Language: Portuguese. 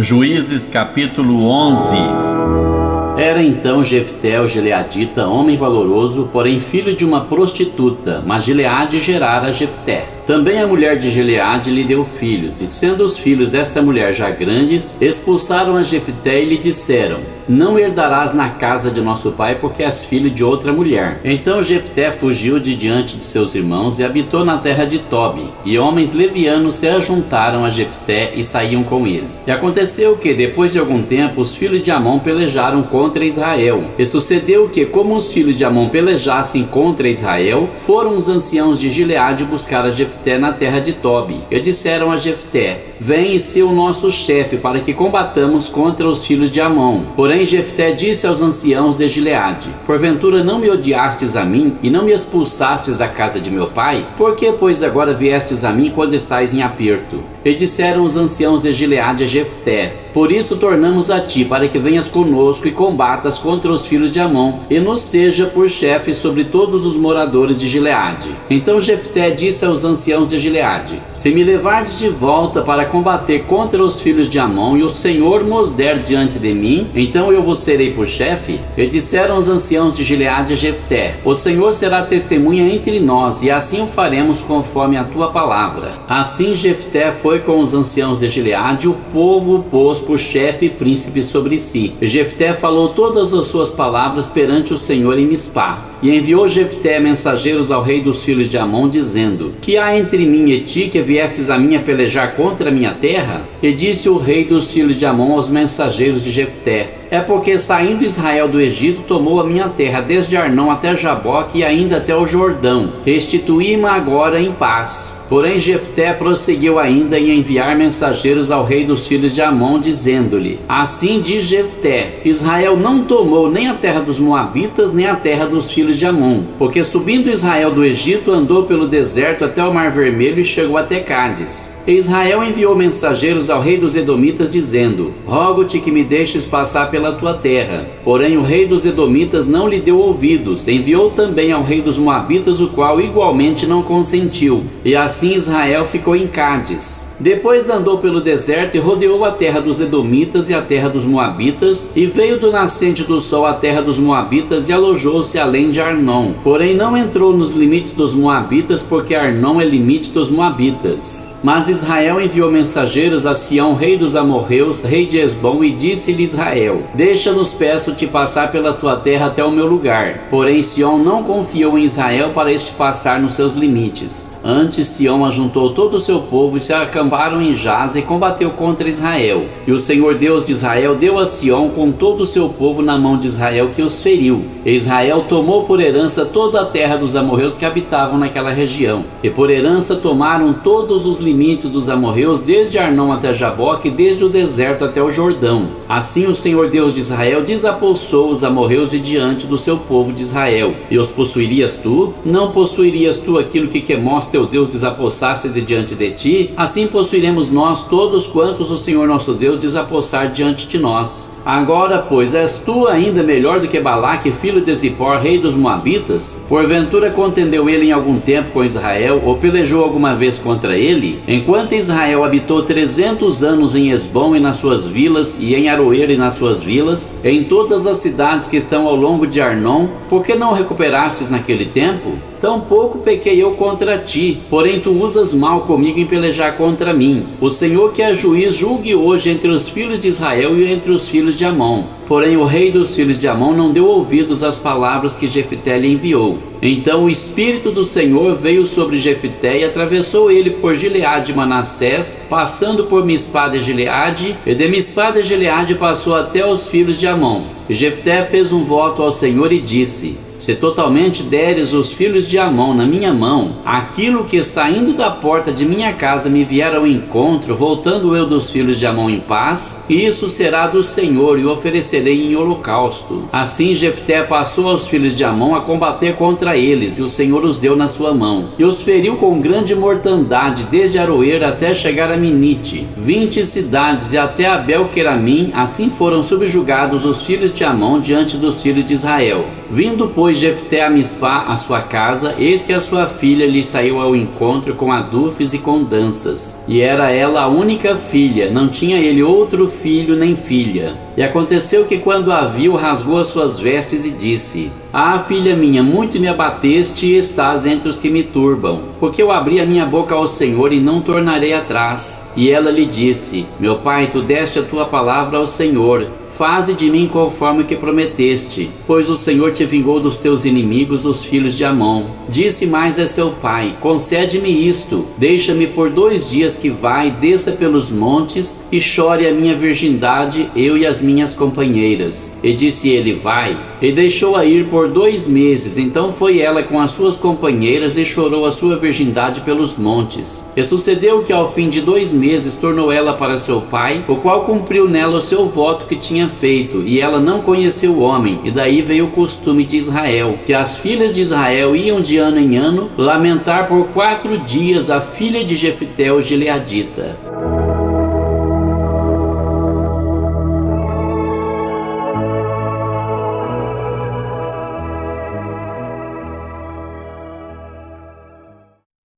Juízes capítulo 11. Era então Jefté o gileadita, homem valoroso, porém filho de uma prostituta, mas Gileade gerara Jefté. Também a mulher de Gileade lhe deu filhos, e sendo os filhos desta mulher já grandes, expulsaram a Jefté e lhe disseram: não herdarás na casa de nosso pai, porque és filho de outra mulher. Então Jefté fugiu de diante de seus irmãos e habitou na terra de Tobi, e homens levianos se ajuntaram a Jefté e saíam com ele. E aconteceu que, depois de algum tempo, os filhos de Amon pelejaram contra Israel. E sucedeu que, como os filhos de Amon pelejassem contra Israel, foram os anciãos de Gileade buscar a Jefté na terra de Tobi, e disseram a Jefté: vem e ser o nosso chefe, para que combatamos contra os filhos de Amon. Porém Jefté disse aos anciãos de Gileade: porventura não me odiastes a mim, e não me expulsastes da casa de meu pai? Por que, pois, agora viestes a mim quando estais em aperto? E disseram os anciãos de Gileade a Jefté: por isso tornamos a ti, para que venhas conosco e combatas contra os filhos de Amon, e nos seja por chefe sobre todos os moradores de Gileade. Então Jefté disse aos anciãos de Gileade: se me levardes de volta para combater contra os filhos de Amon, e o Senhor mos der diante de mim, então eu vos serei por chefe? E disseram os anciãos de Gileade a Jefté: o Senhor será testemunha entre nós, e assim o faremos conforme a tua palavra. Assim Jefté foi com os anciãos de Gileade, o povo o pôs por chefe e príncipe sobre si. E Jefté falou todas as suas palavras perante o Senhor em Mispá. E enviou Jefté mensageiros ao rei dos filhos de Amon, dizendo: que há entre mim e ti, que viestes a mim a pelejar contra a minha terra? E disse o rei dos filhos de Amon aos mensageiros de Jefté: é porque saindo Israel do Egito, tomou a minha terra desde Arnão até Jaboque e ainda até o Jordão. Restituí-ma agora em paz. Porém Jefté prosseguiu ainda em enviar mensageiros ao rei dos filhos de Amon, dizendo-lhe: assim diz Jefté: Israel não tomou nem a terra dos Moabitas, nem a terra dos filhos de Amon, porque subindo Israel do Egito, andou pelo deserto até o Mar Vermelho e chegou até Cádiz. E Israel enviou mensageiros ao rei dos Edomitas, dizendo: rogo-te que me deixes passar pela tua terra. Porém o rei dos Edomitas não lhe deu ouvidos. Enviou também ao rei dos Moabitas, o qual igualmente não consentiu. E assim Israel ficou em Cádiz. Depois andou pelo deserto e rodeou a terra dos Edomitas e a terra dos Moabitas, e veio do nascente do sol à terra dos Moabitas e alojou-se além de Arnon. Porém não entrou nos limites dos Moabitas, porque Arnon é limite dos Moabitas. Mas Israel enviou mensageiros a Sião, rei dos amorreus, rei de Esbom, e disse-lhe Israel: deixa-nos, peço-te, passar pela tua terra até o meu lugar. Porém Sião não confiou em Israel para este passar nos seus limites. Antes Sião ajuntou todo o seu povo e se acamparam em Jaza e combateu contra Israel. E o Senhor Deus de Israel deu a Sião com todo o seu povo na mão de Israel, que os feriu. E Israel tomou por herança toda a terra dos amorreus que habitavam naquela região. E por herança tomaram todos os limites dos amorreus, desde Arnão até Jaboque, desde o deserto até o Jordão. Assim o Senhor Deus de Israel desapossou os amorreus de diante do seu povo de Israel. E os possuirias tu? Não possuirias tu aquilo que Quemós teu Deus desapossasse de diante de ti? Assim possuiremos nós todos quantos o Senhor nosso Deus desapossar diante de nós. Agora, pois, és tu ainda melhor do que Balaque, filho de Zippor, rei dos Moabitas? Porventura contendeu ele em algum tempo com Israel, ou pelejou alguma vez contra ele? Enquanto Israel habitou 300 anos em Esbom e nas suas vilas, e em Aroer e nas suas vilas, e em todas as cidades que estão ao longo de Arnon, por que não recuperastes naquele tempo? Tampouco pequei eu contra ti, porém tu usas mal comigo em pelejar contra mim. O Senhor, que é juiz, julgue hoje entre os filhos de Israel e entre os filhos de Amon. Porém o rei dos filhos de Amon não deu ouvidos às palavras que Jefté lhe enviou. Então o Espírito do Senhor veio sobre Jefté e atravessou ele por Gileade e Manassés, passando por Mispá de Gileade, e de Mispá de Gileade passou até os filhos de Amon. E Jefté fez um voto ao Senhor e disse: se totalmente deres os filhos de Amon na minha mão, aquilo que saindo da porta de minha casa me vier ao encontro, voltando eu dos filhos de Amon em paz, isso será do Senhor, e o oferecerei em holocausto. Assim Jefté passou aos filhos de Amon a combater contra eles, e o Senhor os deu na sua mão, e os feriu com grande mortandade, desde Aroer até chegar a Minite, 20 cidades, e até Abel-Queramim. Assim foram subjugados os filhos de Amon diante dos filhos de Israel. Vindo, pois, Jefté a Mispá, a sua casa, eis que a sua filha lhe saiu ao encontro com adufes e com danças. E era ela a única filha, não tinha ele outro filho nem filha. E aconteceu que, quando a viu, rasgou as suas vestes e disse: Ah, filha minha, muito me abateste e estás entre os que me turbam, porque eu abri a minha boca ao Senhor e não tornarei atrás. E ela lhe disse: Meu pai, tu deste a tua palavra ao Senhor. Faze de mim conforme o que prometeste, pois o Senhor te vingou dos teus inimigos, os filhos de Amon. Disse mais a seu pai: Concede-me isto, deixa-me por 2 dias que vá e desça pelos montes e chore a minha virgindade, eu e as minhas companheiras. E disse ele: Vai. E deixou-a ir por 2 meses. Então foi ela com as suas companheiras e chorou a sua virgindade pelos montes. E sucedeu que ao fim de 2 meses tornou ela para seu pai, o qual cumpriu nela o seu voto que tinha feito, e ela não conheceu o homem. E daí veio o costume de Israel, que as filhas de Israel iam de ano em ano lamentar por 4 dias a filha de Jefté o gileadita.